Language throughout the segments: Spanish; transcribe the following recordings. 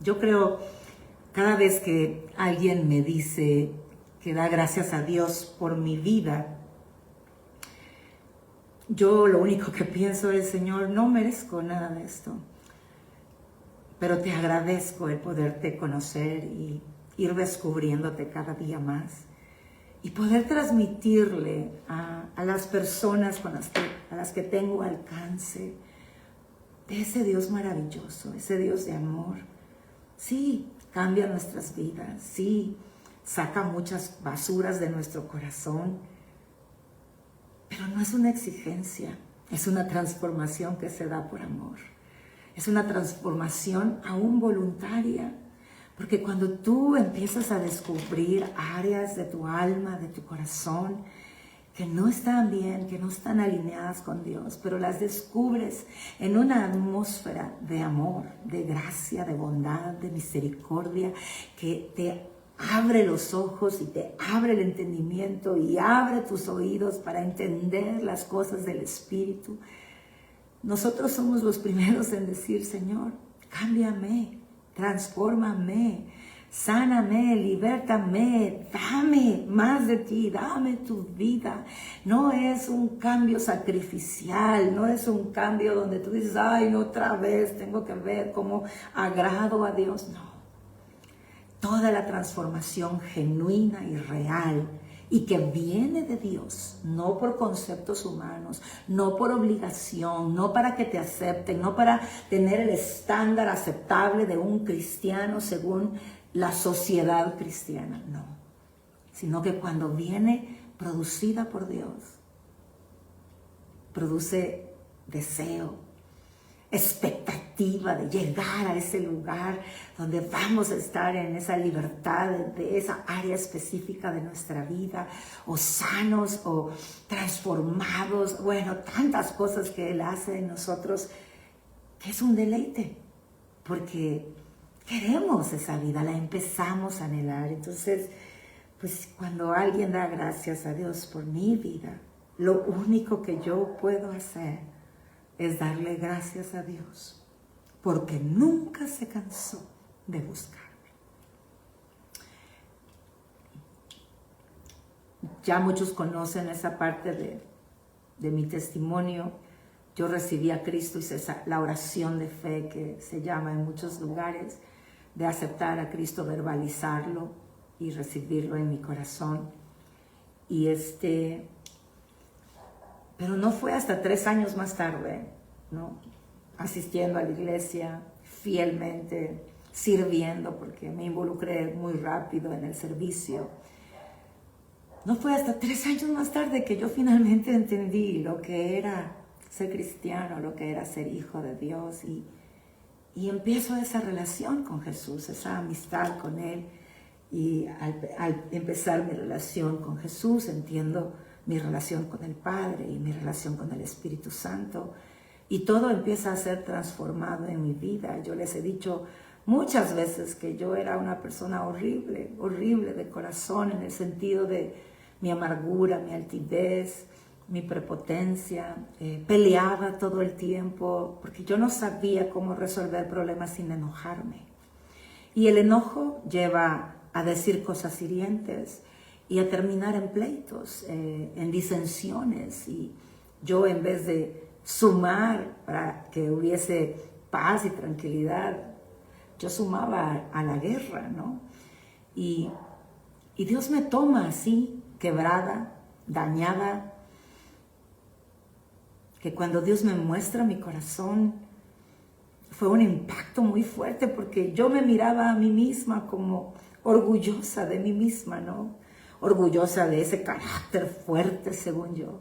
Yo creo, cada vez que alguien me dice que da gracias a Dios por mi vida, yo lo único que pienso es, Señor, no merezco nada de esto, pero te agradezco el poderte conocer y ir descubriéndote cada día más y poder transmitirle a las personas a las que tengo alcance de ese Dios maravilloso, ese Dios de amor. Sí, cambia nuestras vidas, sí, saca muchas basuras de nuestro corazón, pero no es una exigencia, es una transformación que se da por amor. Es una transformación aún voluntaria, porque cuando tú empiezas a descubrir áreas de tu alma, de tu corazón, que no están bien, que no están alineadas con Dios, pero las descubres en una atmósfera de amor, de gracia, de bondad, de misericordia, que te abre los ojos y te abre el entendimiento y abre tus oídos para entender las cosas del Espíritu. Nosotros somos los primeros en decir, Señor, cámbiame, transfórmame, sáname, libértame, dame más de ti, dame tu vida. No es un cambio sacrificial, no es un cambio donde tú dices, ay, otra vez tengo que ver cómo agrado a Dios. No. Toda la transformación genuina y real y que viene de Dios, no por conceptos humanos, no por obligación, no para que te acepten, no para tener el estándar aceptable de un cristiano según la sociedad cristiana, no, sino que cuando viene producida por Dios, produce deseo, expectativa de llegar a ese lugar donde vamos a estar en esa libertad de esa área específica de nuestra vida, o sanos o transformados, bueno, tantas cosas que Él hace en nosotros, que es un deleite, porque queremos esa vida, la empezamos a anhelar. Entonces, pues cuando alguien da gracias a Dios por mi vida, lo único que yo puedo hacer es darle gracias a Dios, porque nunca se cansó de buscarme. Ya muchos conocen esa parte de mi testimonio. Yo recibí a Cristo, hice la oración de fe que se llama en muchos lugares, de aceptar a Cristo, verbalizarlo y recibirlo en mi corazón. Pero no fue hasta 3 años más tarde, ¿no? Asistiendo a la iglesia fielmente, sirviendo, porque me involucré muy rápido en el servicio. No fue hasta 3 años más tarde que yo finalmente entendí lo que era ser cristiano, lo que era ser hijo de Dios, y empiezo esa relación con Jesús, esa amistad con Él. Y al empezar mi relación con Jesús, entiendo mi relación con el Padre y mi relación con el Espíritu Santo, y todo empieza a ser transformado en mi vida. Yo les he dicho muchas veces que yo era una persona horrible, horrible de corazón, en el sentido de mi amargura, mi altivez, mi prepotencia, peleaba todo el tiempo, porque yo no sabía cómo resolver problemas sin enojarme. Y el enojo lleva a decir cosas hirientes y a terminar en pleitos, en disensiones. Y yo, en vez de sumar para que hubiese paz y tranquilidad, yo sumaba a la guerra, ¿no? Y Dios me toma así, quebrada, dañada, que cuando Dios me muestra mi corazón, fue un impacto muy fuerte, porque yo me miraba a mí misma como orgullosa de mí misma, ¿no? Orgullosa de ese carácter fuerte, según yo.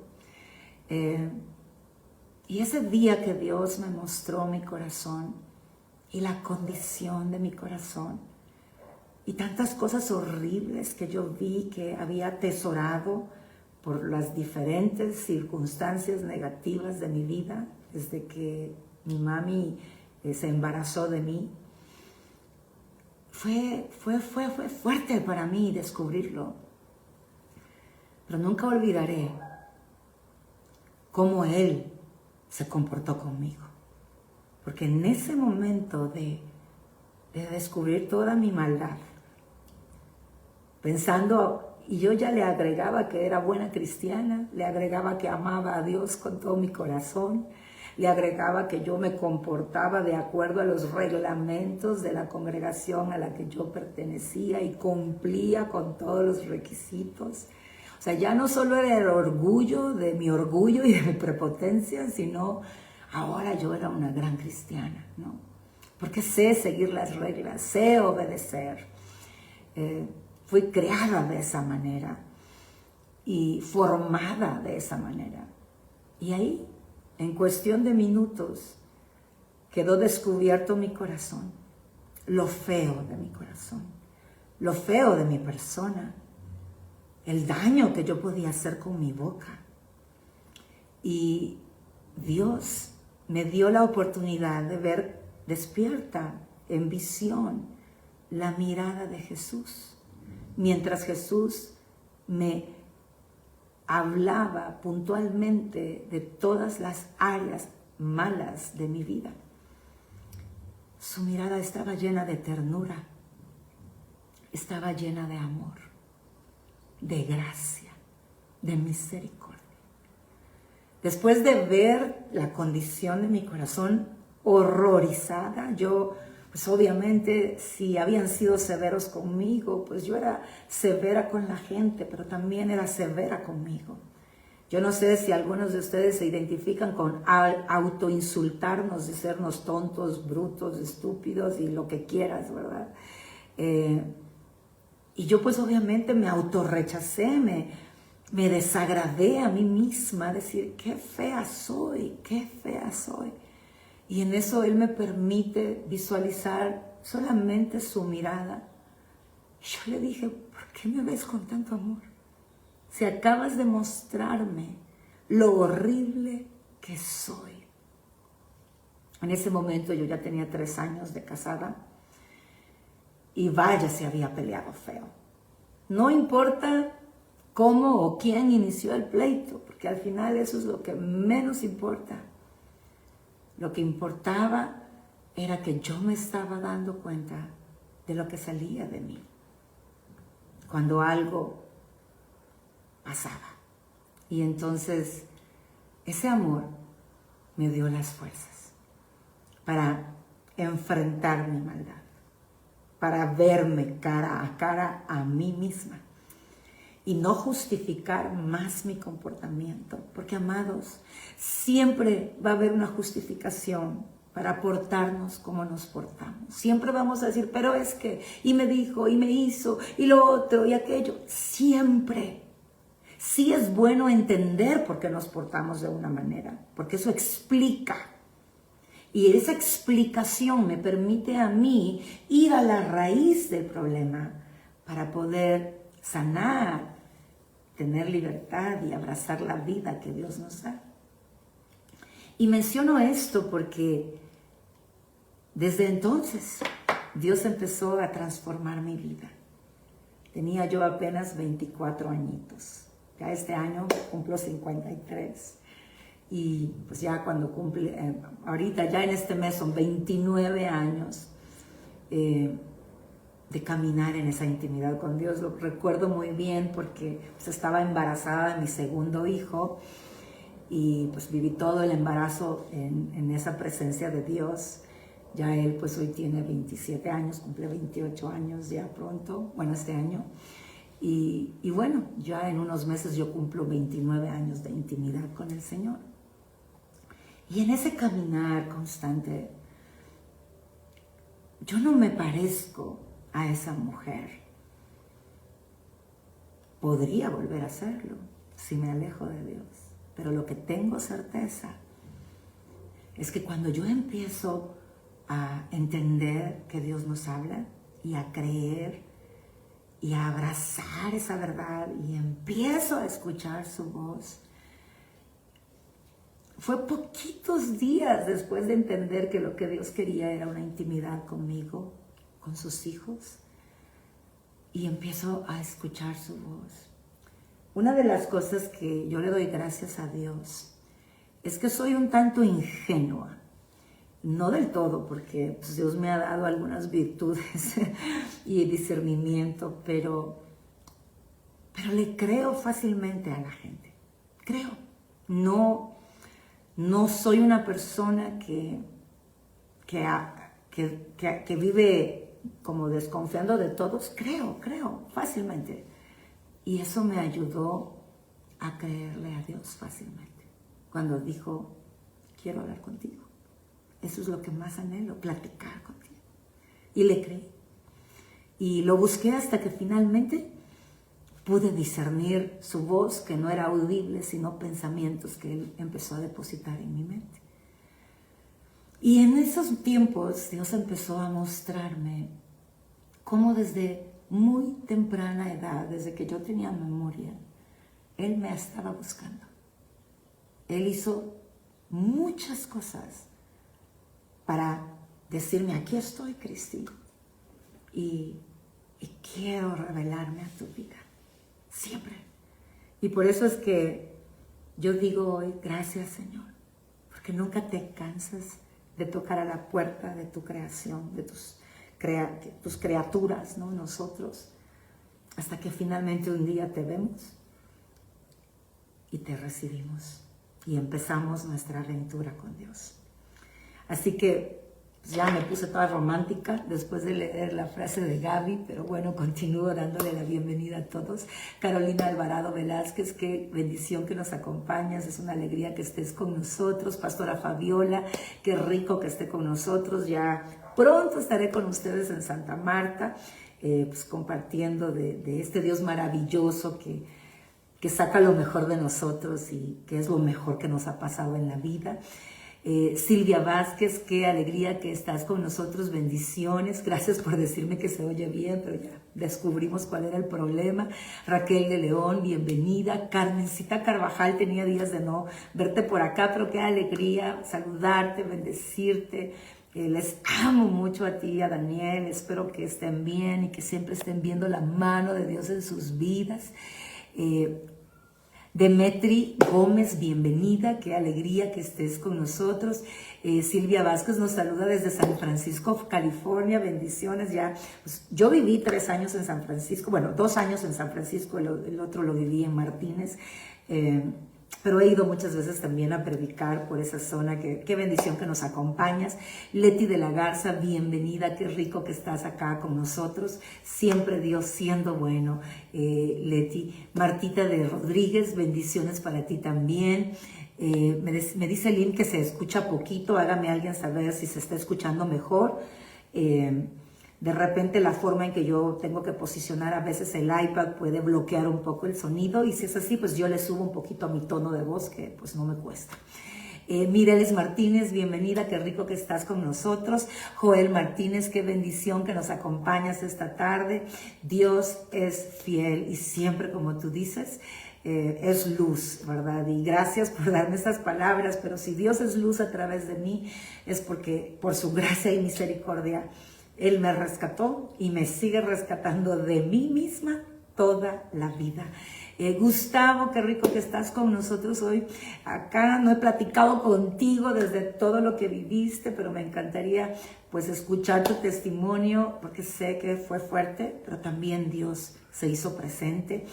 Y ese día que Dios me mostró mi corazón y la condición de mi corazón y tantas cosas horribles que yo vi que había atesorado por las diferentes circunstancias negativas de mi vida, desde que mi mami se embarazó de mí, fue fuerte para mí descubrirlo. Pero nunca olvidaré cómo Él se comportó conmigo. Porque en ese momento de de descubrir toda mi maldad. Pensando, y yo ya le agregaba que era buena cristiana, le agregaba que amaba a Dios con todo mi corazón, le agregaba que yo me comportaba de acuerdo a los reglamentos de la congregación a la que yo pertenecía y cumplía con todos los requisitos. O sea, ya no solo era el orgullo de mi orgullo y de mi prepotencia, sino ahora yo era una gran cristiana, ¿no? Porque sé seguir las reglas, sé obedecer. Fui creada de esa manera y formada de esa manera. Y ahí, en cuestión de minutos, quedó descubierto mi corazón, lo feo de mi corazón, lo feo de mi persona, el daño que yo podía hacer con mi boca. Y Dios me dio la oportunidad de ver despierta en visión la mirada de Jesús, mientras Jesús me hablaba puntualmente de todas las áreas malas de mi vida. Su mirada estaba llena de ternura, estaba llena de amor, de gracia, de misericordia. Después de ver la condición de mi corazón horrorizada, yo, pues obviamente, si habían sido severos conmigo, pues yo era severa con la gente, pero también era severa conmigo. Yo no sé si algunos de ustedes se identifican con autoinsultarnos, decirnos tontos, brutos, estúpidos y lo que quieras, ¿verdad? Y yo pues obviamente me autorrechacé, me desagradé a mí misma, decir, qué fea soy, qué fea soy. Y en eso Él me permite visualizar solamente su mirada. Y yo le dije, ¿por qué me ves con tanto amor? Si acabas de mostrarme lo horrible que soy. En ese momento yo ya tenía 3 años de casada y vaya se había peleado feo. No importa cómo o quién inició el pleito, porque al final eso es lo que menos importa. Lo que importaba era que yo me estaba dando cuenta de lo que salía de mí cuando algo pasaba. Y entonces ese amor me dio las fuerzas para enfrentar mi maldad, para verme cara a mí misma y no justificar más mi comportamiento, porque amados, siempre va a haber una justificación para portarnos como nos portamos. Siempre vamos a decir, pero es que, y me dijo, y me hizo, y lo otro, y aquello. Siempre. Sí es bueno entender por qué nos portamos de una manera, porque eso explica. Y esa explicación me permite a mí ir a la raíz del problema para poder sanar, tener libertad y abrazar la vida que Dios nos da. Y menciono esto porque desde entonces Dios empezó a transformar mi vida. Tenía yo apenas 24 añitos. Ya este año cumplo 53. Y pues ya cuando cumple, ahorita ya en este mes son 29 años de caminar en esa intimidad con Dios. Lo recuerdo muy bien porque pues, estaba embarazada de mi segundo hijo y pues viví todo el embarazo en esa presencia de Dios. Ya él pues hoy tiene 27 años, cumple 28 años ya pronto, bueno, este año. Y bueno, ya en unos meses yo cumplo 29 años de intimidad con el Señor. Y en ese caminar constante, yo no me parezco a esa mujer. Podría volver a hacerlo si me alejo de Dios. Pero lo que tengo certeza es que cuando yo empiezo a entender que Dios nos habla y a creer y a abrazar esa verdad y empiezo a escuchar su voz, fue poquitos días después de entender que lo que Dios quería era una intimidad conmigo, con sus hijos, y empiezo a escuchar su voz. Una de las cosas que yo le doy gracias a Dios es que soy un tanto ingenua no del todo, porque pues, Dios me ha dado algunas virtudes y discernimiento, pero le creo fácilmente a la gente. Creo. No soy una persona que vive como desconfiando de todos. Creo fácilmente. Y eso me ayudó a creerle a Dios fácilmente. Cuando dijo, quiero hablar contigo. Eso es lo que más anhelo, platicar contigo. Y le creí. Y lo busqué hasta que finalmente pude discernir su voz, que no era audible, sino pensamientos que Él empezó a depositar en mi mente. Y en esos tiempos Dios empezó a mostrarme cómo desde muy temprana edad, desde que yo tenía memoria, Él me estaba buscando. Él hizo muchas cosas para decirme, aquí estoy, Cristi, y quiero revelarme a tu vida, siempre. Y por eso es que yo digo hoy, gracias Señor, porque nunca te cansas de tocar a la puerta de tu creación, de tus criaturas, ¿no? Nosotros, hasta que finalmente un día te vemos y te recibimos y empezamos nuestra aventura con Dios. Así que pues ya me puse toda romántica después de leer la frase de Gaby, pero bueno, continúo dándole la bienvenida a todos. Carolina Alvarado Velázquez, qué bendición que nos acompañas, es una alegría que estés con nosotros. Pastora Fabiola, qué rico que esté con nosotros, ya pronto estaré con ustedes en Santa Marta, pues compartiendo de este Dios maravilloso que saca lo mejor de nosotros y que es lo mejor que nos ha pasado en la vida. Silvia Vázquez, qué alegría que estás con nosotros, bendiciones, gracias por decirme que se oye bien, pero ya descubrimos cuál era el problema. Raquel de León, bienvenida. Carmencita Carvajal, tenía días de no verte por acá, pero qué alegría saludarte, bendecirte. Les amo mucho a ti, a Daniel, espero que estén bien y que siempre estén viendo la mano de Dios en sus vidas. Demetri Gómez, bienvenida, qué alegría que estés con nosotros. Silvia Vázquez nos saluda desde San Francisco, California, bendiciones. Ya, pues, yo viví 3 años en San Francisco, bueno, 2 años en San Francisco, el otro lo viví en Martínez, pero he ido muchas veces también a predicar por esa zona. Qué bendición que nos acompañas. Leti de la Garza, bienvenida, qué rico que estás acá con nosotros, siempre Dios siendo bueno. Leti. Martita de Rodríguez, bendiciones para ti también. Me dice Lynn que se escucha poquito, hágame alguien saber si se está escuchando mejor. De repente la forma en que yo tengo que posicionar a veces el iPad puede bloquear un poco el sonido, y si es así, pues yo le subo un poquito a mi tono de voz, que pues no me cuesta. Mireles Martínez, bienvenida, qué rico que estás con nosotros. Joel Martínez, qué bendición que nos acompañas esta tarde. Dios es fiel y siempre, como tú dices, es luz, ¿verdad? Y gracias por darme estas palabras, pero si Dios es luz a través de mí, es porque por su gracia y misericordia Él me rescató y me sigue rescatando de mí misma toda la vida. Gustavo, qué rico que estás con nosotros hoy acá. No he platicado contigo desde todo lo que viviste, pero me encantaría pues escuchar tu testimonio, porque sé que fue fuerte, pero también Dios se hizo presente.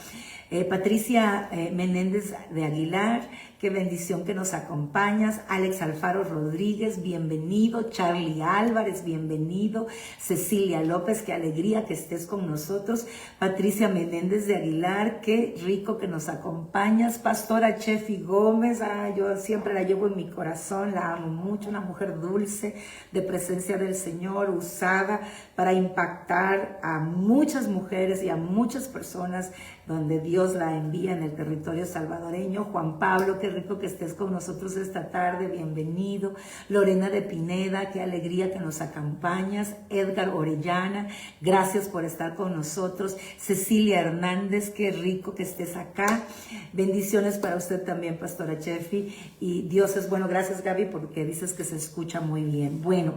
Patricia Menéndez de Aguilar, qué bendición que nos acompañas. Alex Alfaro Rodríguez, bienvenido. Charlie Álvarez, bienvenido. Cecilia López, qué alegría que estés con nosotros. Patricia Menéndez de Aguilar, qué rico que nos acompañas. Pastora Chefi Gómez, yo siempre la llevo en mi corazón, la amo mucho, una mujer dulce, de presencia del Señor, usada para impactar a muchas mujeres y a muchas personas donde Dios la envía en el territorio salvadoreño. Juan Pablo, qué rico que estés con nosotros esta tarde, bienvenido. Lorena de Pineda, qué alegría que nos acompañas. Edgar Orellana, gracias por estar con nosotros. Cecilia Hernández, qué rico que estés acá. Bendiciones para usted también, Pastora Chefi. Y Dios es bueno. Gracias, Gaby, porque dices que se escucha muy bien. Bueno,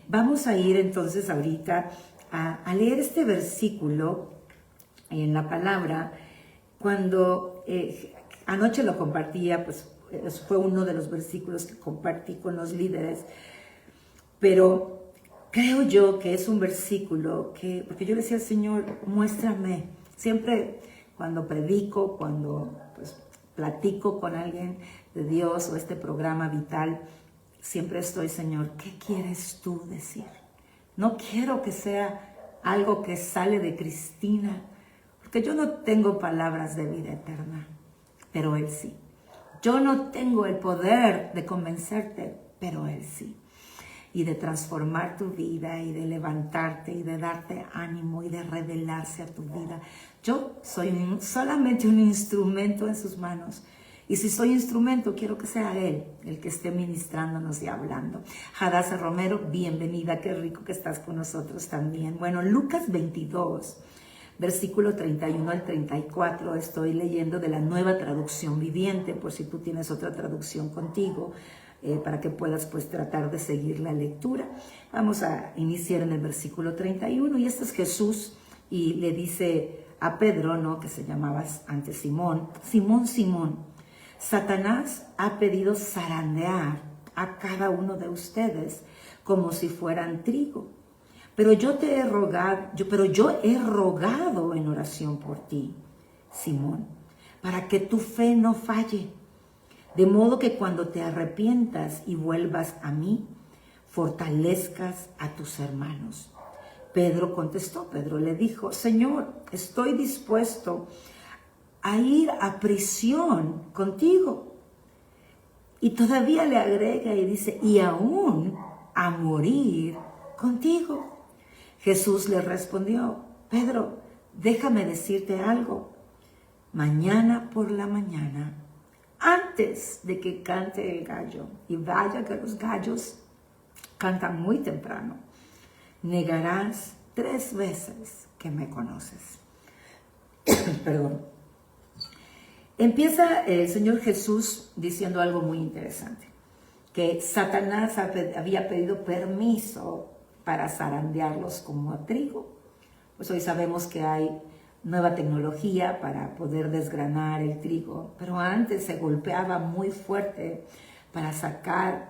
vamos a ir entonces ahorita a leer este versículo en la palabra. Cuando anoche lo compartía, pues fue uno de los versículos que compartí con los líderes. Pero creo yo que es un versículo porque yo le decía al Señor, muéstrame. Siempre cuando predico, cuando pues, platico con alguien de Dios o este programa vital, siempre estoy, Señor, ¿qué quieres tú decir? No quiero que sea algo que sale de Cristina, porque yo no tengo palabras de vida eterna, pero Él sí. Yo no tengo el poder de convencerte, pero Él sí. Y de transformar tu vida y de levantarte y de darte ánimo y de revelarse a tu vida. Yo soy solamente un instrumento en sus manos. Y si soy instrumento, quiero que sea Él el que esté ministrándonos y hablando. Hadassah Romero, bienvenida, qué rico que estás con nosotros también. Bueno, Lucas 22, versículo 31 al 34, estoy leyendo de la Nueva Traducción Viviente, por si tú tienes otra traducción contigo, para que puedas pues tratar de seguir la lectura. Vamos a iniciar en el versículo 31, y este es Jesús, y le dice a Pedro, ¿no?, que se llamaba antes Simón, Simón, Simón, Satanás ha pedido zarandear a cada uno de ustedes como si fueran trigo. Pero yo he rogado en oración por ti, Simón, para que tu fe no falle. De modo que cuando te arrepientas y vuelvas a mí, fortalezcas a tus hermanos. Pedro contestó, Pedro le dijo, Señor, estoy dispuesto a ir a prisión contigo. Y todavía le agrega y dice, y aún a morir contigo. Jesús le respondió, Pedro, déjame decirte algo. Mañana por la mañana, antes de que cante el gallo, y vaya que los gallos cantan muy temprano, negarás 3 veces que me conoces. Perdón. Empieza el Señor Jesús diciendo algo muy interesante, que Satanás había pedido permiso para zarandearlos como a trigo. Pues hoy sabemos que hay nueva tecnología para poder desgranar el trigo, pero antes se golpeaba muy fuerte para sacar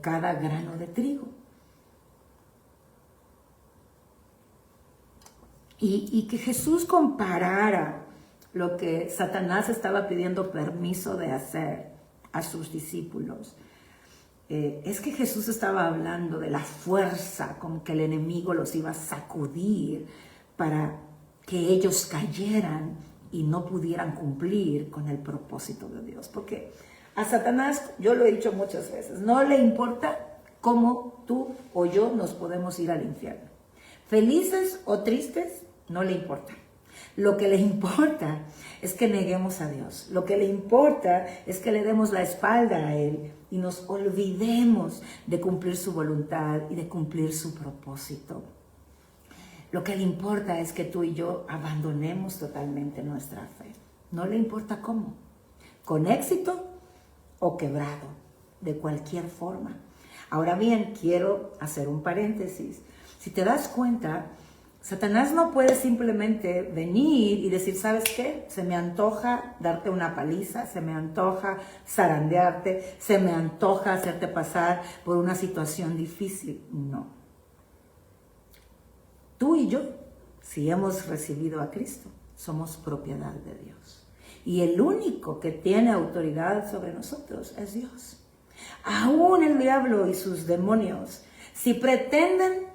cada grano de trigo. Y que Jesús comparara lo que Satanás estaba pidiendo permiso de hacer a sus discípulos. Es que Jesús estaba hablando de la fuerza con que el enemigo los iba a sacudir para que ellos cayeran y no pudieran cumplir con el propósito de Dios. Porque a Satanás, yo lo he dicho muchas veces, no le importa cómo tú o yo nos podemos ir al infierno. Felices o tristes, no le importa. Lo que le importa es que neguemos a Dios. Lo que le importa es que le demos la espalda a Él y nos olvidemos de cumplir su voluntad y de cumplir su propósito. Lo que le importa es que tú y yo abandonemos totalmente nuestra fe. No le importa cómo, con éxito o quebrado, de cualquier forma. Ahora bien, quiero hacer un paréntesis. Si te das cuenta, Satanás no puede simplemente venir y decir, ¿sabes qué? Se me antoja darte una paliza, se me antoja zarandearte, se me antoja hacerte pasar por una situación difícil. No. Tú y yo, si hemos recibido a Cristo, somos propiedad de Dios. Y el único que tiene autoridad sobre nosotros es Dios. Aún el diablo y sus demonios, si pretenden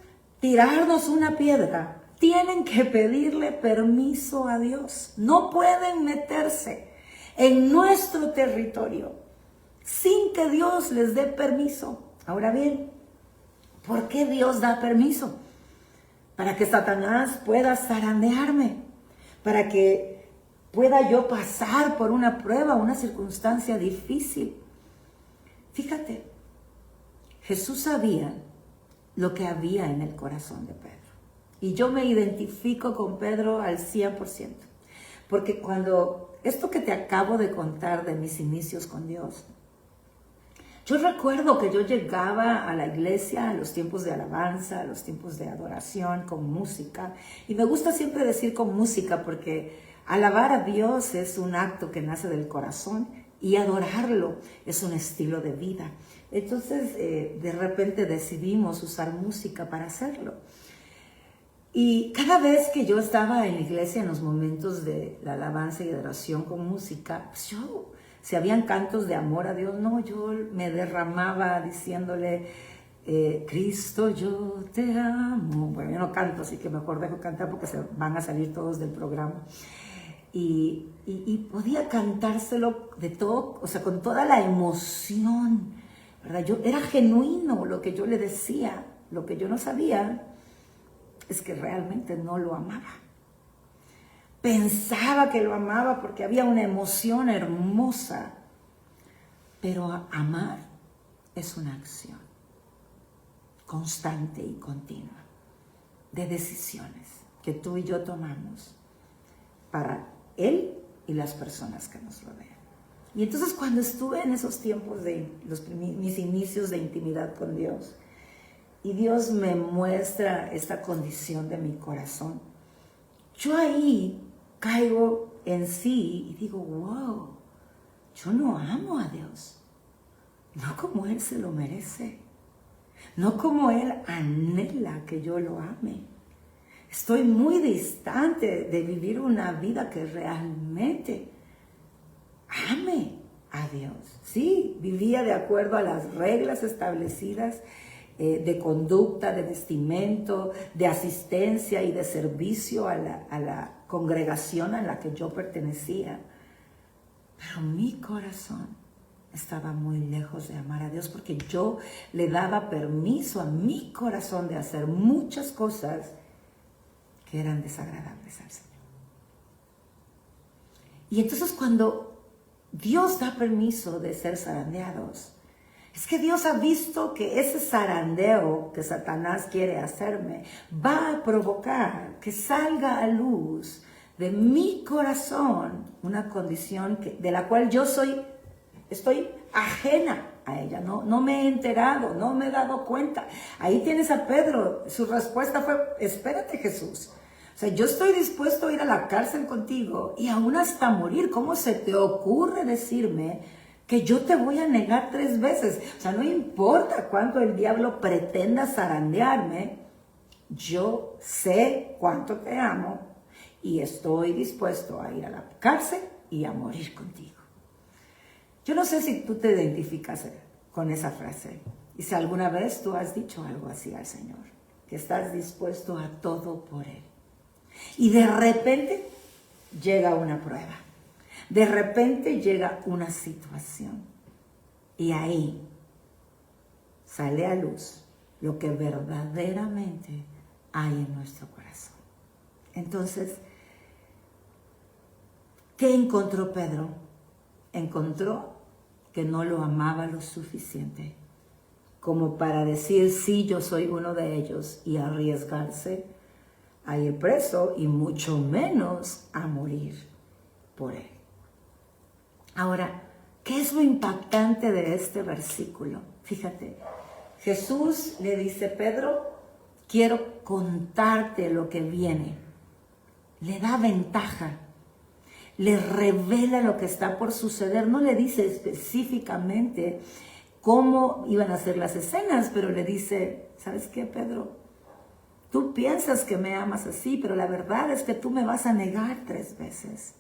tirarnos una piedra, tienen que pedirle permiso a Dios. No pueden meterse en nuestro territorio sin que Dios les dé permiso. Ahora bien, ¿por qué Dios da permiso? Para que Satanás pueda zarandearme, para que pueda yo pasar por una prueba, una circunstancia difícil. Fíjate, Jesús sabía lo que había en el corazón de Pedro. Y yo me identifico con Pedro al 100%. Porque cuando esto que te acabo de contar de mis inicios con Dios, yo recuerdo que yo llegaba a la iglesia a los tiempos de alabanza, a los tiempos de adoración con música. Y me gusta siempre decir con música porque alabar a Dios es un acto que nace del corazón y adorarlo es un estilo de vida. Entonces, de repente decidimos usar música para hacerlo. Y cada vez que yo estaba en la iglesia, en los momentos de la alabanza y de oración con música, pues si habían cantos de amor a Dios, no, yo me derramaba diciéndole, Cristo, yo te amo. Bueno, yo no canto, así que mejor dejo cantar porque se van a salir todos del programa. Y podía cantárselo de todo, o sea, con toda la emoción, ¿verdad? Era genuino lo que yo le decía. Lo que yo no sabía es que realmente no lo amaba. Pensaba que lo amaba porque había una emoción hermosa, pero amar es una acción constante y continua de decisiones que tú y yo tomamos para Él y las personas que nos rodean. Y entonces cuando estuve en esos tiempos de mis inicios de intimidad con Dios, y Dios me muestra esta condición de mi corazón, yo ahí caigo en sí y digo, wow, yo no amo a Dios, no como Él se lo merece, no como Él anhela que yo lo ame. Estoy muy distante de vivir una vida que realmente ame a Dios. Sí, vivía de acuerdo a las reglas establecidas de conducta, de vestimento, de asistencia y de servicio a la congregación a la que yo pertenecía. Pero mi corazón estaba muy lejos de amar a Dios porque yo le daba permiso a mi corazón de hacer muchas cosas que eran desagradables al Señor. Y entonces cuando Dios da permiso de ser zarandeados, es que Dios ha visto que ese zarandeo que Satanás quiere hacerme va a provocar que salga a luz de mi corazón una condición de la cual yo estoy ajena a ella, no me he enterado, no me he dado cuenta. Ahí tienes a Pedro, su respuesta fue, espérate, Jesús. O sea, yo estoy dispuesto a ir a la cárcel contigo y aún hasta morir. ¿Cómo se te ocurre decirme que yo te voy a negar 3 veces? O sea, no importa cuánto el diablo pretenda zarandearme, yo sé cuánto te amo y estoy dispuesto a ir a la cárcel y a morir contigo. Yo no sé si tú te identificas con esa frase y si alguna vez tú has dicho algo así al Señor, que estás dispuesto a todo por Él. Y de repente llega una prueba, de repente llega una situación y ahí sale a luz lo que verdaderamente hay en nuestro corazón. Entonces, ¿qué encontró Pedro? Encontró que no lo amaba lo suficiente como para decir, sí, yo soy uno de ellos, y arriesgarse a ir preso y mucho menos a morir por él. Ahora, ¿qué es lo impactante de este versículo? Fíjate, Jesús le dice, Pedro, quiero contarte lo que viene. Le da ventaja, le revela lo que está por suceder. No le dice específicamente cómo iban a ser las escenas, pero le dice, ¿sabes qué, Pedro? Tú piensas que me amas así, pero la verdad es que tú me vas a negar 3 veces.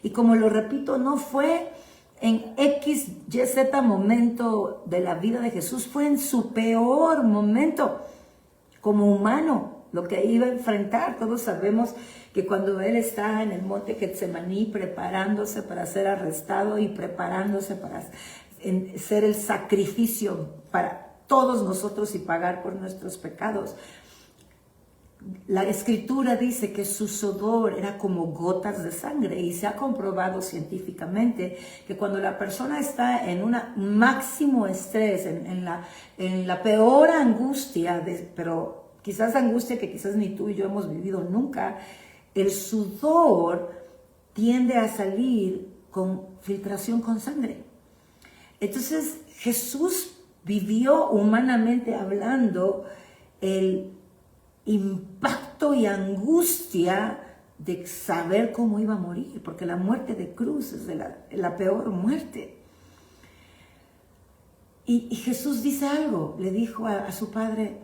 Y como lo repito, no fue en X, Y, Z momento de la vida de Jesús, fue en su peor momento como humano, lo que iba a enfrentar. Todos sabemos que cuando él está en el monte Getsemaní preparándose para ser arrestado y preparándose para ser el sacrificio para todos nosotros y pagar por nuestros pecados, la escritura dice que su sudor era como gotas de sangre, y se ha comprobado científicamente que cuando la persona está en un máximo estrés, en la peor angustia, pero quizás angustia que quizás ni tú y yo hemos vivido nunca, el sudor tiende a salir con filtración con sangre. Entonces Jesús vivió, humanamente hablando, el impacto y angustia de saber cómo iba a morir, porque la muerte de cruz es la peor muerte. Y Jesús dice algo, le dijo a su padre,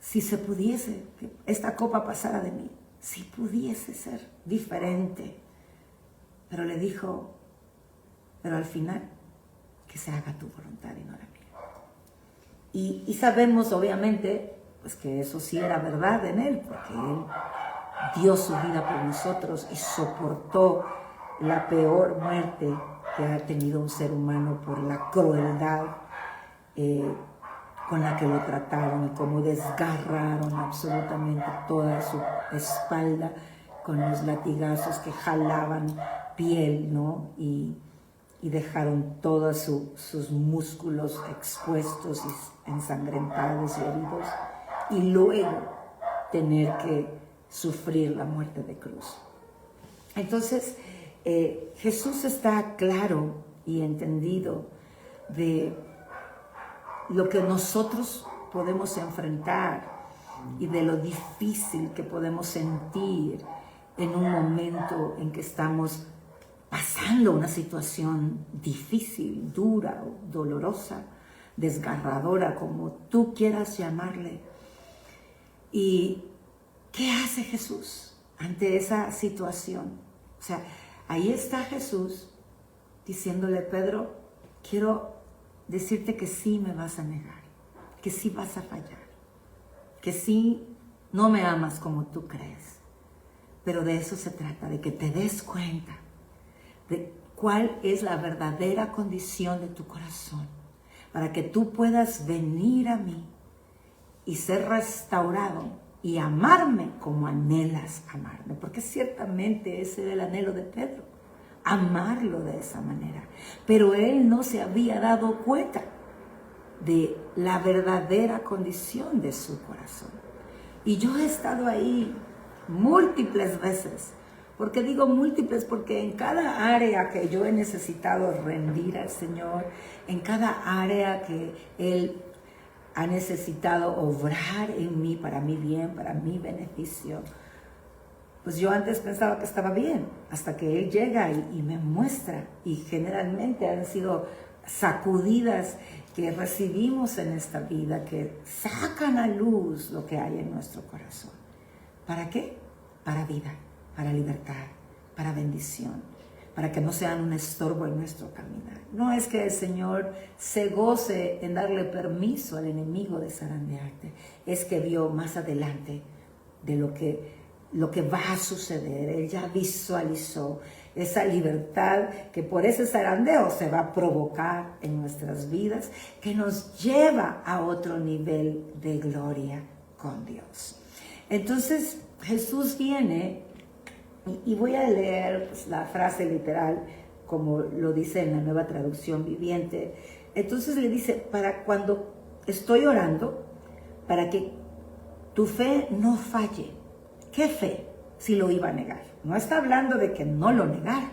si se pudiese, que esta copa pasara de mí, si pudiese ser diferente. Pero le dijo, pero al final, que se haga tu voluntad y no la mía. Y sabemos, obviamente, pues que eso sí era verdad en él, porque él dio su vida por nosotros y soportó la peor muerte que ha tenido un ser humano por la crueldad con la que lo trataron y cómo desgarraron absolutamente toda su espalda con los latigazos que jalaban piel, ¿no? Y dejaron todos sus músculos expuestos y ensangrentados y heridos, y luego tener que sufrir la muerte de cruz. Entonces, Jesús está claro y entendido de lo que nosotros podemos enfrentar y de lo difícil que podemos sentir en un momento en que estamos pasando una situación difícil, dura, dolorosa, desgarradora, como tú quieras llamarle. ¿Y qué hace Jesús ante esa situación? O sea, ahí está Jesús diciéndole, Pedro, quiero decirte que sí me vas a negar, que sí vas a fallar, que sí no me amas como tú crees. Pero de eso se trata, de que te des cuenta de cuál es la verdadera condición de tu corazón, para que tú puedas venir a mí y ser restaurado y amarme como anhelas amarme, porque ciertamente ese era el anhelo de Pedro, amarlo de esa manera. Pero él no se había dado cuenta de la verdadera condición de su corazón. Y yo he estado ahí múltiples veces. ¿Por qué digo múltiples? Porque en cada área que yo he necesitado rendir al Señor, en cada área que Él ha necesitado obrar en mí, para mi bien, para mi beneficio, pues yo antes pensaba que estaba bien, hasta que Él llega y me muestra. Y generalmente han sido sacudidas que recibimos en esta vida, que sacan a luz lo que hay en nuestro corazón. ¿Para qué? Para vida, para libertad, para bendición, para que no sean un estorbo en nuestro caminar. No es que el Señor se goce en darle permiso al enemigo de zarandearte, es que vio más adelante de lo que va a suceder. Él ya visualizó esa libertad que por ese zarandeo se va a provocar en nuestras vidas, que nos lleva a otro nivel de gloria con Dios. Entonces Jesús viene, y voy a leer pues, la frase literal como lo dice en la Nueva Traducción Viviente. Entonces le dice, para cuando estoy orando, para que tu fe no falle. ¿Qué fe? Si lo iba a negar. No está hablando de que no lo negara.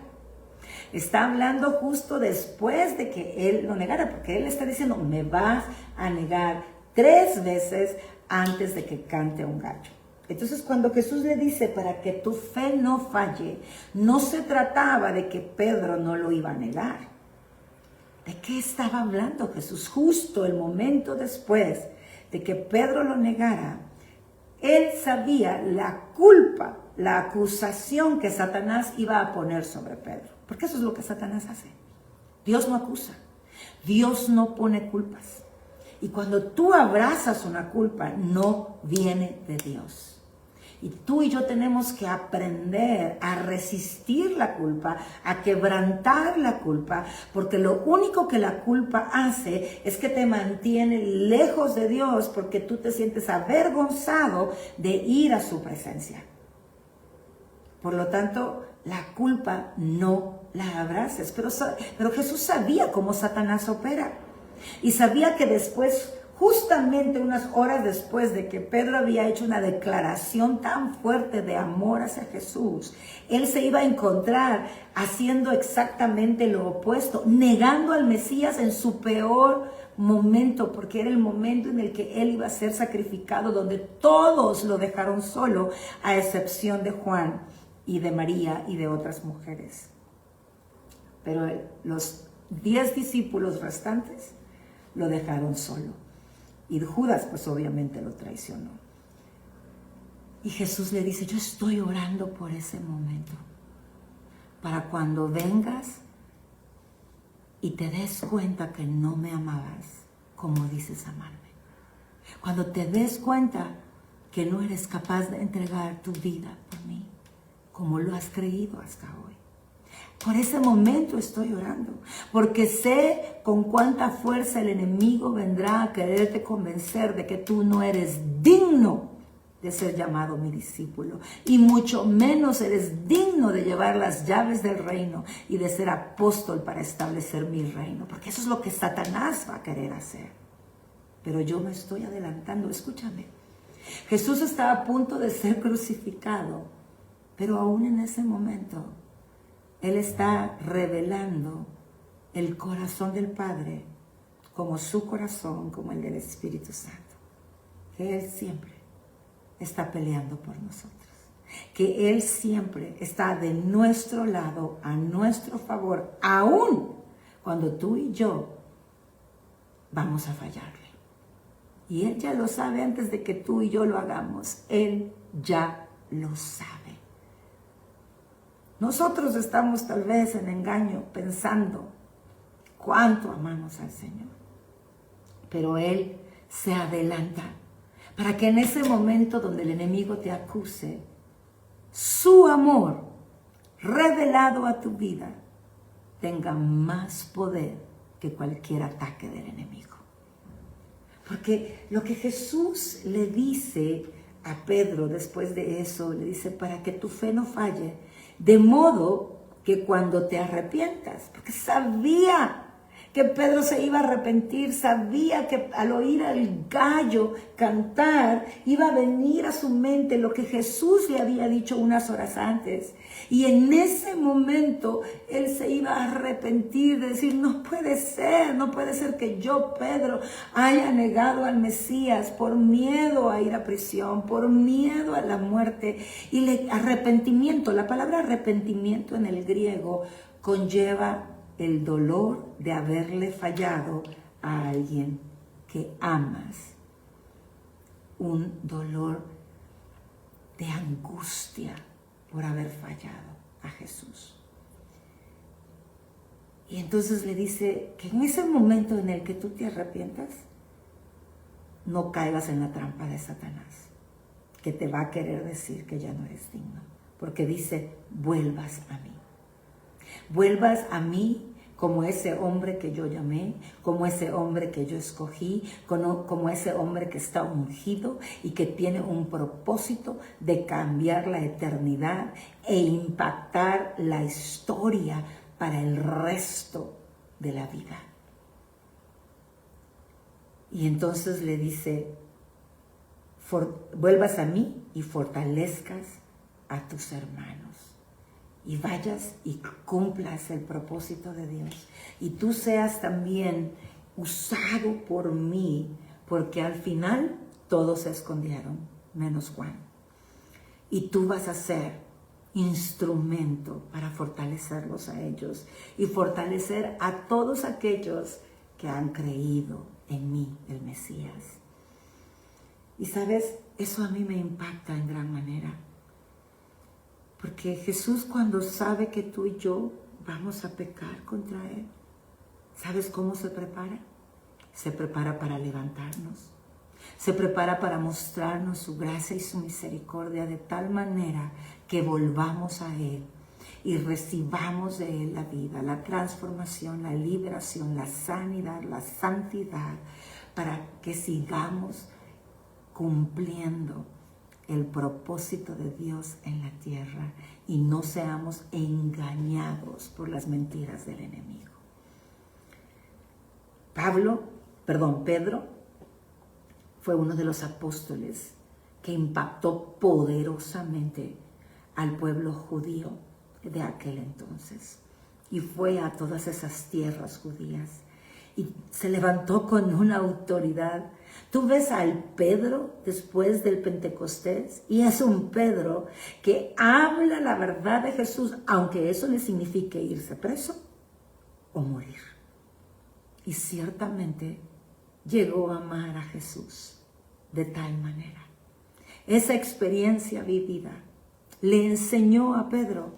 Está hablando justo después de que él lo negara, porque él está diciendo, me vas a negar 3 veces antes de que cante un gallo. Entonces, cuando Jesús le dice, para que tu fe no falle, no se trataba de que Pedro no lo iba a negar. ¿De qué estaba hablando Jesús? Justo el momento después de que Pedro lo negara, él sabía la culpa, la acusación que Satanás iba a poner sobre Pedro. Porque eso es lo que Satanás hace. Dios no acusa. Dios no pone culpas. Y cuando tú abrazas una culpa, no viene de Dios. Y tú y yo tenemos que aprender a resistir la culpa, a quebrantar la culpa, porque lo único que la culpa hace es que te mantiene lejos de Dios, porque tú te sientes avergonzado de ir a su presencia. Por lo tanto, la culpa no la abraces. Pero Jesús sabía cómo Satanás opera. Y sabía que después, justamente unas horas después de que Pedro había hecho una declaración tan fuerte de amor hacia Jesús, él se iba a encontrar haciendo exactamente lo opuesto, negando al Mesías en su peor momento, porque era el momento en el que él iba a ser sacrificado, donde todos lo dejaron solo, a excepción de Juan y de María y de otras mujeres. Pero los 10 discípulos restantes lo dejaron solo. Y Judas, pues obviamente lo traicionó. Y Jesús le dice, yo estoy orando por ese momento, para cuando vengas y te des cuenta que no me amabas como dices amarme. Cuando te des cuenta que no eres capaz de entregar tu vida por mí, como lo has creído hasta hoy. Por ese momento estoy orando, porque sé con cuánta fuerza el enemigo vendrá a quererte convencer de que tú no eres digno de ser llamado mi discípulo, y mucho menos eres digno de llevar las llaves del reino y de ser apóstol para establecer mi reino, porque eso es lo que Satanás va a querer hacer. Pero yo me estoy adelantando, escúchame. Jesús estaba a punto de ser crucificado, pero aún en ese momento, Él está revelando el corazón del Padre como su corazón, como el del Espíritu Santo, que Él siempre está peleando por nosotros, que Él siempre está de nuestro lado, a nuestro favor, aún cuando tú y yo vamos a fallarle. Y Él ya lo sabe antes de que tú y yo lo hagamos. Él ya lo sabe. Nosotros estamos tal vez en engaño pensando cuánto amamos al Señor, pero Él se adelanta para que en ese momento donde el enemigo te acuse, su amor revelado a tu vida tenga más poder que cualquier ataque del enemigo. Porque lo que Jesús le dice a Pedro después de eso, le dice, para que tu fe no falle, de modo que cuando te arrepientas, porque sabía que Pedro se iba a arrepentir, sabía que al oír al gallo cantar iba a venir a su mente lo que Jesús le había dicho unas horas antes. Y en ese momento él se iba a arrepentir de decir, no puede ser que yo, Pedro, haya negado al Mesías por miedo a ir a prisión, por miedo a la muerte. Y arrepentimiento, la palabra arrepentimiento en el griego conlleva el dolor de haberle fallado a alguien que amas, un dolor de angustia por haber fallado a Jesús. Y entonces le dice que en ese momento en el que tú te arrepientas, no caigas en la trampa de Satanás, que te va a querer decir que ya no eres digno, porque dice, vuelvas a mí. Vuelvas a mí como ese hombre que yo llamé, como ese hombre que yo escogí, como ese hombre que está ungido y que tiene un propósito de cambiar la eternidad e impactar la historia para el resto de la vida. Y entonces le dice, vuelvas a mí y fortalezcas a tus hermanos. Y vayas y cumplas el propósito de Dios. Y tú seas también usado por mí, porque al final todos se escondieron, menos Juan. Y tú vas a ser instrumento para fortalecerlos a ellos y fortalecer a todos aquellos que han creído en mí, el Mesías. Y sabes, eso a mí me impacta en gran manera. Porque Jesús, cuando sabe que tú y yo vamos a pecar contra Él, ¿sabes cómo se prepara? Se prepara para levantarnos. Se prepara para mostrarnos su gracia y su misericordia de tal manera que volvamos a Él y recibamos de Él la vida, la transformación, la liberación, la sanidad, la santidad, para que sigamos cumpliendo el propósito de Dios en la tierra y no seamos engañados por las mentiras del enemigo. Pedro fue uno de los apóstoles que impactó poderosamente al pueblo judío de aquel entonces y fue a todas esas tierras judías y se levantó con una autoridad. Tú ves al Pedro después del Pentecostés y es un Pedro que habla la verdad de Jesús, aunque eso le signifique irse preso o morir. Y ciertamente llegó a amar a Jesús de tal manera. Esa experiencia vivida le enseñó a Pedro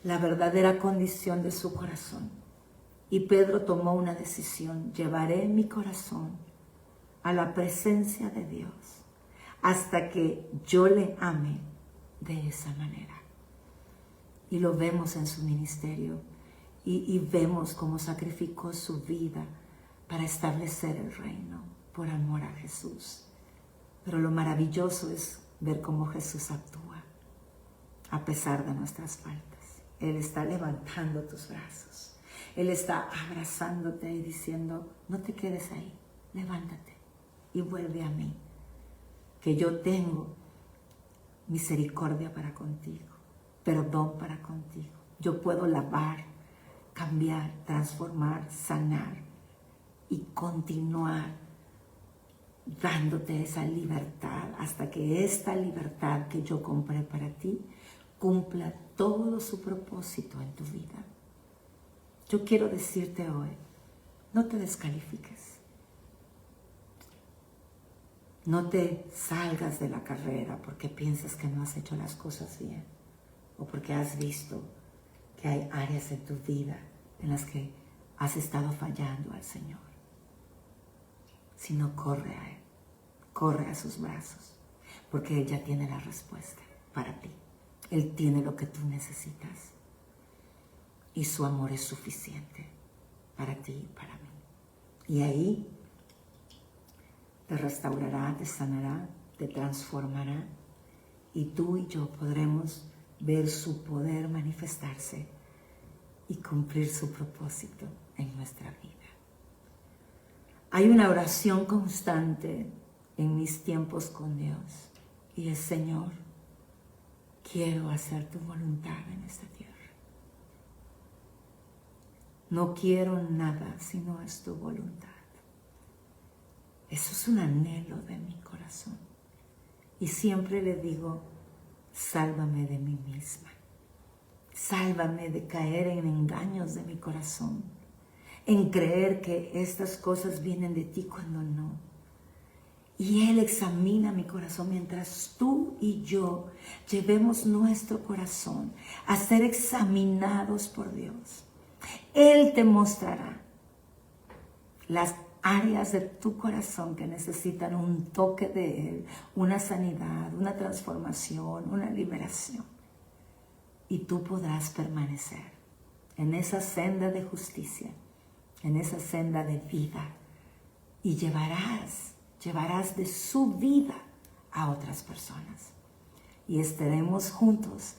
la verdadera condición de su corazón. Y Pedro tomó una decisión: llevaré mi corazón a la presencia de Dios hasta que yo le ame de esa manera. Y lo vemos en su ministerio y vemos cómo sacrificó su vida para establecer el reino por amor a Jesús. Pero lo maravilloso es ver cómo Jesús actúa a pesar de nuestras faltas. Él está levantando tus brazos. Él está abrazándote y diciendo: no te quedes ahí, levántate y vuelve a mí, que yo tengo misericordia para contigo, perdón para contigo. Yo puedo lavar, cambiar, transformar, sanar y continuar dándote esa libertad hasta que esta libertad que yo compré para ti cumpla todo su propósito en tu vida. Yo quiero decirte hoy: no te descalifiques. No te salgas de la carrera porque piensas que no has hecho las cosas bien o porque has visto que hay áreas en tu vida en las que has estado fallando al Señor. Sino corre a Él, corre a sus brazos, porque Él ya tiene la respuesta para ti. Él tiene lo que tú necesitas y su amor es suficiente para ti y para mí. Y ahí te restaurará, te sanará, te transformará y tú y yo podremos ver su poder manifestarse y cumplir su propósito en nuestra vida. Hay una oración constante en mis tiempos con Dios y es: Señor, quiero hacer tu voluntad en esta tierra. No quiero nada si no es tu voluntad. Eso es un anhelo de mi corazón. Y siempre le digo: sálvame de mí misma. Sálvame de caer en engaños de mi corazón, en creer que estas cosas vienen de ti cuando no. Y Él examina mi corazón mientras tú y yo llevemos nuestro corazón a ser examinados por Dios. Él te mostrará las áreas de tu corazón que necesitan un toque de Él, una sanidad, una transformación, una liberación. Y tú podrás permanecer en esa senda de justicia, en esa senda de vida, y llevarás de su vida a otras personas. Y estaremos juntos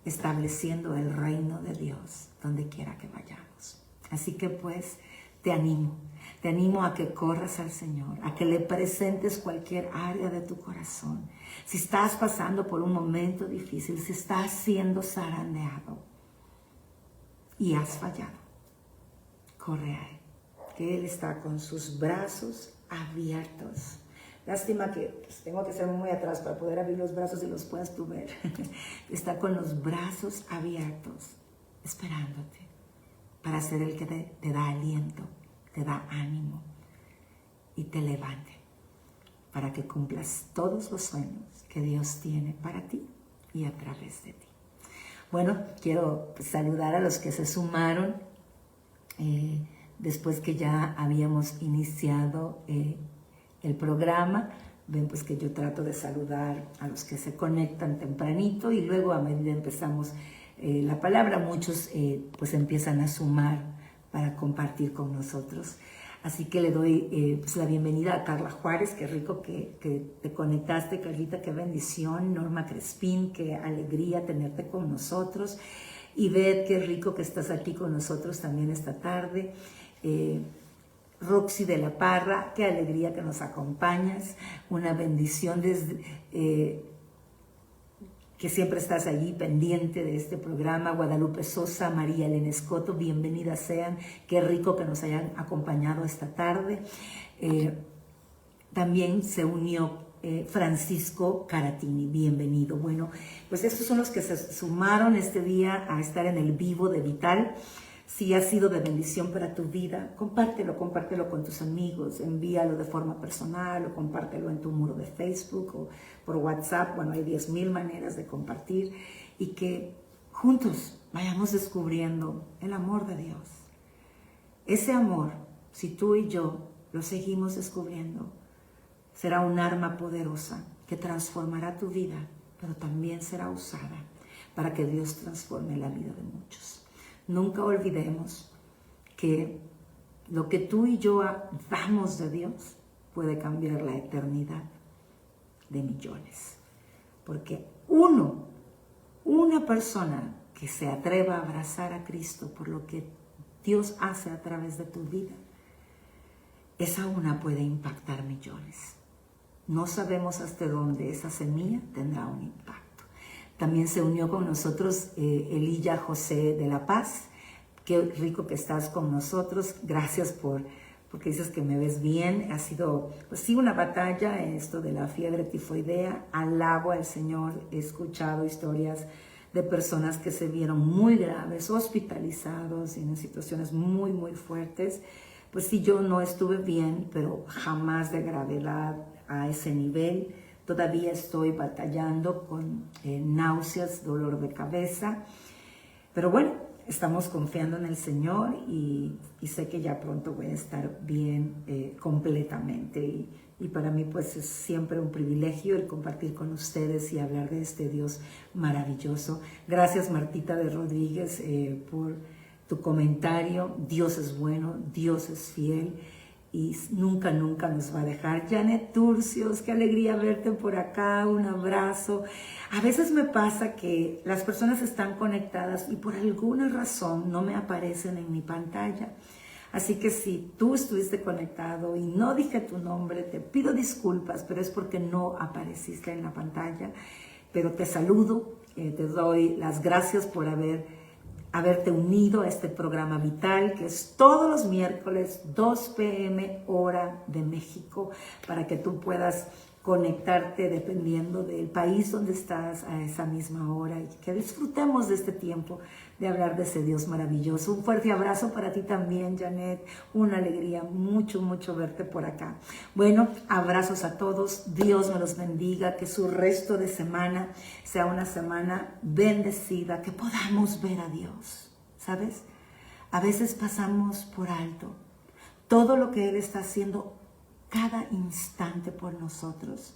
estableciendo el reino de Dios donde quiera que vayamos. Así que pues te animo a que corras al Señor, a que le presentes cualquier área de tu corazón. Si estás pasando por un momento difícil, si estás siendo zarandeado y has fallado, corre a Él, que Él está con sus brazos abiertos. Lástima que pues, tengo que ser muy atrás para poder abrir los brazos y los puedas tú ver. Está con los brazos abiertos, esperándote para ser el que te da aliento, te da ánimo y te levante para que cumplas todos los sueños que Dios tiene para ti y a través de ti. Bueno, quiero saludar a los que se sumaron después que ya habíamos iniciado el programa. Ven pues que yo trato de saludar a los que se conectan tempranito y luego a medida empezamos la palabra, muchos pues empiezan a sumar para compartir con nosotros. Así que le doy pues la bienvenida a Carla Juárez. Qué rico que te conectaste, Carlita, qué bendición. Norma Crespín, qué alegría tenerte con nosotros. Y Beth, qué rico que estás aquí con nosotros también esta tarde. Roxy de la Parra, qué alegría que nos acompañas. Una bendición desde que siempre estás allí pendiente de este programa. Guadalupe Sosa, María Elena Escoto, bienvenidas sean. Qué rico que nos hayan acompañado esta tarde. También se unió Francisco Caratini, bienvenido. Bueno, pues estos son los que se sumaron este día a estar en el vivo de Vital. Si ha sido de bendición para tu vida, compártelo con tus amigos, envíalo de forma personal o compártelo en tu muro de Facebook o por WhatsApp. Bueno, hay 10,000 maneras de compartir y que juntos vayamos descubriendo el amor de Dios. Ese amor, si tú y yo lo seguimos descubriendo, será un arma poderosa que transformará tu vida, pero también será usada para que Dios transforme la vida de muchos. Nunca olvidemos que lo que tú y yo damos de Dios puede cambiar la eternidad de millones. Porque una persona que se atreva a abrazar a Cristo por lo que Dios hace a través de tu vida, esa una puede impactar millones. No sabemos hasta dónde esa semilla tendrá un impacto. También se unió con nosotros Elilla José de La Paz. Qué rico que estás con nosotros. Gracias porque dices que me ves bien. Ha sido, pues sí, una batalla esto de la fiebre tifoidea. Alabo al Señor. He escuchado historias de personas que se vieron muy graves, hospitalizados en situaciones muy, muy fuertes. Pues sí, yo no estuve bien, pero jamás de gravedad a ese nivel. Todavía estoy batallando con náuseas, dolor de cabeza. Pero bueno, estamos confiando en el Señor y sé que ya pronto voy a estar bien completamente. Y para mí pues es siempre un privilegio el compartir con ustedes y hablar de este Dios maravilloso. Gracias Martita de Rodríguez por tu comentario. Dios es bueno, Dios es fiel y nunca, nunca nos va a dejar. Janet Turcios, qué alegría verte por acá, un abrazo. A veces me pasa que las personas están conectadas y por alguna razón no me aparecen en mi pantalla. Así que si tú estuviste conectado y no dije tu nombre, te pido disculpas, pero es porque no apareciste en la pantalla. Pero te saludo, te doy las gracias por haberte unido a este programa vital que es todos los miércoles 2 p.m. hora de México para que tú puedas conectarte dependiendo del país donde estás a esa misma hora y que disfrutemos de este tiempo de hablar de ese Dios maravilloso. Un fuerte abrazo para ti también, Janet. Una alegría, mucho, mucho verte por acá. Bueno, abrazos a todos. Dios me los bendiga. Que su resto de semana sea una semana bendecida. Que podamos ver a Dios. ¿Sabes? A veces pasamos por alto todo lo que Él está haciendo cada instante por nosotros.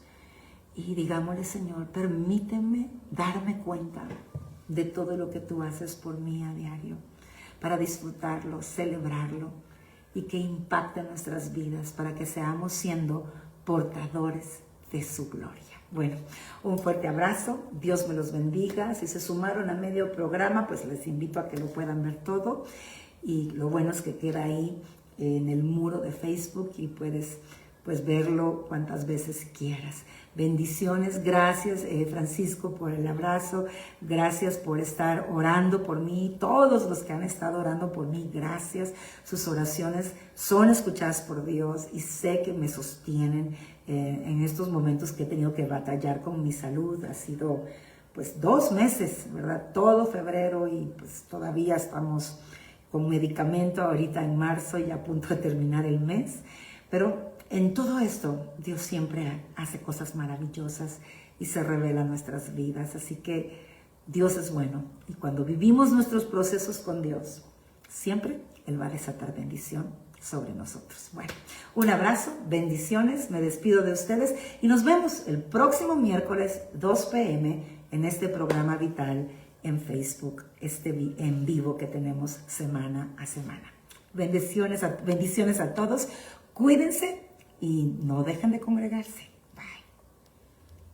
Y digámosle, Señor, permíteme darme cuenta de todo lo que tú haces por mí a diario, para disfrutarlo, celebrarlo y que impacte nuestras vidas, para que seamos siendo portadores de su gloria. Bueno, un fuerte abrazo, Dios me los bendiga. Si se sumaron a medio programa, pues les invito a que lo puedan ver todo. Y lo bueno es que queda ahí en el muro de Facebook y puedes pues verlo cuantas veces quieras. Bendiciones, gracias Francisco por el abrazo, gracias por estar orando por mí, todos los que han estado orando por mí, gracias. Sus oraciones son escuchadas por Dios y sé que me sostienen en estos momentos que he tenido que batallar con mi salud. Ha sido pues 2 meses, ¿verdad? Todo febrero y pues todavía estamos con medicamento ahorita en marzo y a punto de terminar el mes, pero en todo esto, Dios siempre hace cosas maravillosas y se revela en nuestras vidas. Así que Dios es bueno. Y cuando vivimos nuestros procesos con Dios, siempre Él va a desatar bendición sobre nosotros. Bueno, un abrazo, bendiciones, me despido de ustedes y nos vemos el próximo miércoles 2 p.m. en este programa vital en Facebook, en vivo que tenemos semana a semana. Bendiciones a todos, cuídense y no dejen de congregarse.